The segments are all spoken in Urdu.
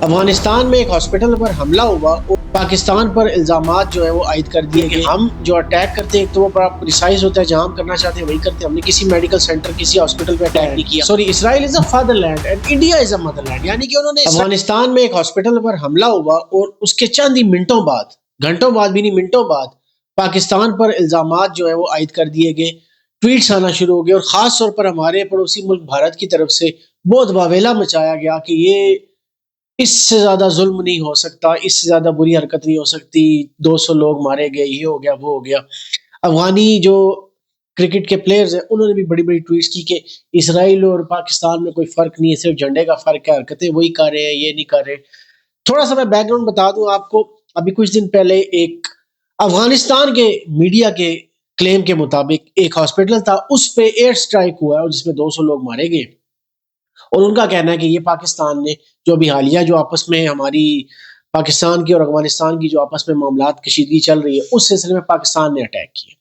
افغانستان میں ایک ہاسپٹل پر حملہ ہوا اور پاکستان پر الزامات جو ہے وہ عائد کر دیے کہ ہم جو اٹیک کرتے ہیں ایک تو وہ بڑا پریسائز ہوتا ہے، جہاں ہم کرنا چاہتے ہیں وہی کرتے ہیں، ہم نے کسی میڈیکل سینٹر کسی ہاسپٹل پہ اٹیک نہیں کیا. Sorry, Israel is a fatherland and India is a motherland, یعنی کہ انہوں نے افغانستان میں ایک ہاسپٹل پر حملہ ہوا اور اس کے چند ہی منٹوں بعد، گھنٹوں بعد بھی نہیں منٹوں بعد، پاکستان پر الزامات جو ہے وہ عائد کر دیے گئے، ٹویٹس آنا شروع ہو گئے اور خاص طور پر ہمارے پڑوسی ملک بھارت کی طرف سے بہت واویلا مچایا گیا کہ یہ اس سے زیادہ ظلم نہیں ہو سکتا، اس سے زیادہ بری حرکت نہیں ہو سکتی، 200 لوگ مارے گئے، یہ ہو گیا وہ ہو گیا. افغانی جو کرکٹ کے پلیئرز ہیں انہوں نے بھی بڑی بڑی ٹویٹس کی کہ اسرائیل اور پاکستان میں کوئی فرق نہیں ہے، صرف جھنڈے کا فرق ہے، حرکتیں وہی کر رہے ہیں، یہ نہیں کر رہے. تھوڑا سا میں بیک گراؤنڈ بتا دوں آپ کو. ابھی کچھ دن پہلے ایک افغانستان کے میڈیا کے کلیم کے مطابق ایک ہاسپٹل تھا، اس پہ ایئر سٹرائک ہوا ہے اور جس میں 200 لوگ مارے گئے، اور ان کا کہنا ہے کہ یہ پاکستان نے جو ابھی حالیہ جو آپس میں ہماری پاکستان کی اور افغانستان کی جو آپس میں معاملات کشیدگی چل رہی ہے اس سلسلے میں پاکستان نے اٹیک کیا.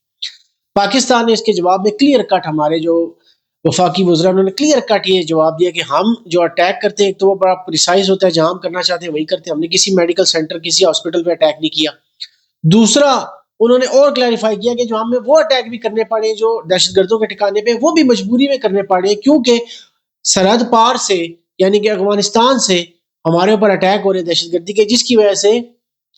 پاکستان نے اس کے جواب میں کلیئر کٹ، ہمارے جو وفاقی وزراء انہوں نے کلیئر کٹ یہ جواب دیا کہ ہم جو اٹیک کرتے ہیں ایک تو وہ بڑا پریسائز ہوتا ہے، جہاں ہم کرنا چاہتے ہیں وہی کرتے ہیں، ہم نے کسی میڈیکل سینٹر کسی ہاسپٹل پہ اٹیک نہیں کیا. دوسرا انہوں نے اور کلیریفائی کیا کہ جو ہمیں وہ اٹیک بھی کرنے پڑے جو دہشت گردوں کے ٹھکانے پہ، وہ بھی مجبوری میں کرنے پڑے کیونکہ سرحد پار سے یعنی کہ افغانستان سے ہمارے اوپر اٹیک ہو رہے دہشت گردی کے، جس کی وجہ سے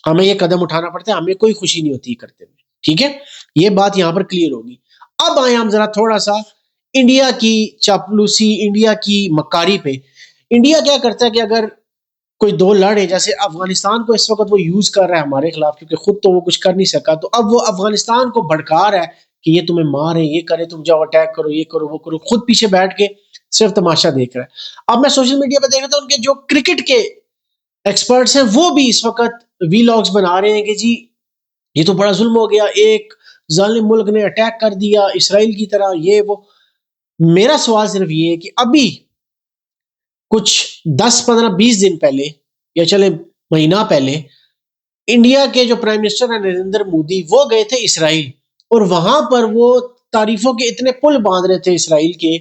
ہمیں یہ قدم اٹھانا پڑتا ہے، ہمیں کوئی خوشی نہیں ہوتی کرتے ہوئے. ٹھیک ہے، یہ بات یہاں پر کلیئر ہوگی. اب آئے ہم ذرا تھوڑا سا انڈیا کی چاپلوسی، انڈیا کی مکاری پہ. انڈیا کیا کرتا ہے کہ اگر کوئی دو لڑے، جیسے افغانستان کو اس وقت وہ یوز کر رہا ہے ہمارے خلاف کیونکہ خود تو وہ کچھ کر نہیں سکا، تو اب وہ افغانستان کو بھڑکا رہا ہے کہ یہ تمہیں مار رہے، یہ کرے، تم جاؤ اٹیک کرو، یہ کرو وہ کرو، خود پیچھے بیٹھ کے صرف تماشا دیکھ رہا ہے. اب میں سوشل میڈیا پہ دیکھ رہا تھا ان کے جو کرکٹ کے ایکسپرٹس ہیں وہ بھی اس وقت وی لاگز بنا رہے ہیں کہ جی یہ تو بڑا ظلم ہو گیا، ایک ظالم ملک نے اٹیک کر دیا اسرائیل کی طرح، یہ وہ. میرا سوال صرف یہ ہے کہ ابھی کچھ 10-15-20 دن پہلے یا چلے مہینہ پہلے انڈیا کے جو پرائم منسٹر ہیں نریندر مودی، وہ گئے تھے اسرائیل اور وہاں پر وہ تعریفوں کے اتنے پل باندھ رہے تھے اسرائیل کے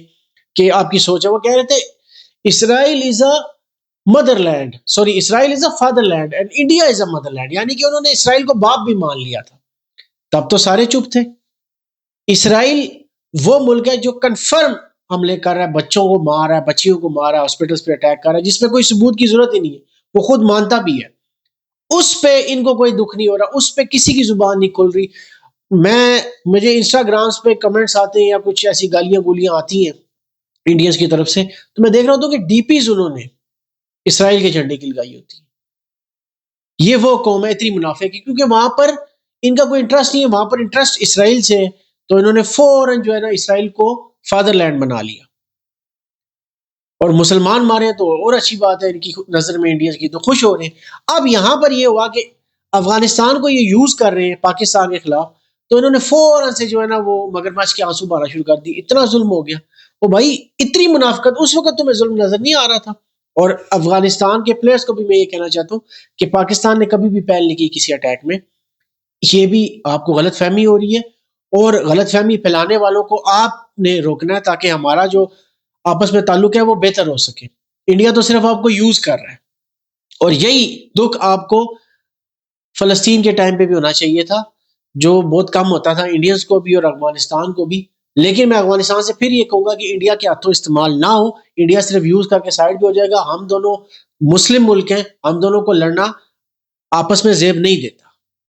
کہ آپ کی سوچ ہے. وہ کہہ رہے تھے Israel is a motherland, sorry Israel is a fatherland and India is a motherland, یعنی کہ انہوں نے اسرائیل کو باپ بھی مان لیا تھا. تب تو سارے چپ تھے. اسرائیل وہ ملک ہے جو کنفرم حملے کر رہا ہے، بچوں کو مار رہا ہے، بچیوں کو مار رہا ہے، ہاسپٹلز پہ اٹیک کر رہا ہے، جس میں کوئی ثبوت کی ضرورت ہی نہیں ہے، وہ خود مانتا بھی ہے. اس پہ ان کو کوئی دکھ نہیں ہو رہا، اس پہ کسی کی زبان نہیں کھل رہی. مجھے انسٹاگرامز پہ کمنٹس آتے ہیں یا کچھ ایسی گالیاں گولیاں آتی ہیں انڈینز کی طرف سے، تو میں دیکھ رہا ہوں کہ ڈی پیز انہوں نے اسرائیل کے جھنڈے کی لگائی ہوتی ہے. یہ وہ قوم ہے اتنی منافع کی، کیونکہ وہاں پر ان کا کوئی انٹرسٹ نہیں ہے، وہاں پر انٹرسٹ اسرائیل سے ہے، تو انہوں نے فوراً جو ہے نا اسرائیل کو فادر لینڈ بنا لیا. اور مسلمان مارے تو اور اچھی بات ہے، ان کی نظر میں انڈینز کی تو خوش ہو رہے ہیں. اب یہاں پر یہ ہوا کہ افغانستان کو یہ یوز کر رہے ہیں پاکستان کے خلاف، تو انہوں نے فوراً سے جو ہے نا وہ مگرمچھ کے آنسو بہانا شروع کر دی. اتنا ظلم ہو گیا. وہ بھائی اتنی منافقت اس وقت تمہیں ظلم نظر نہیں آ رہا تھا. اور افغانستان کے پلیئرز کو بھی میں یہ کہنا چاہتا ہوں کہ پاکستان نے کبھی بھی پہل نہیں کی کسی اٹیک میں. یہ بھی آپ کو غلط فہمی ہو رہی ہے اور غلط فہمی پھیلانے والوں کو آپ نے روکنا ہے تاکہ ہمارا جو آپس میں تعلق ہے وہ بہتر ہو سکے. انڈیا تو صرف آپ کو یوز کر رہا ہے، اور یہی دکھ آپ کو فلسطین کے ٹائم پہ بھی ہونا چاہیے تھا، جو بہت کم ہوتا تھا انڈینز کو بھی اور افغانستان کو بھی. لیکن میں افغانستان سے پھر یہ کہوں گا کہ انڈیا کے ہاتھوں استعمال نہ ہو، انڈیا صرف یوز کر کے سائڈ پہ ہو جائے گا. ہم دونوں مسلم ملک ہیں، ہم دونوں کو لڑنا آپس میں زیب نہیں دیتا.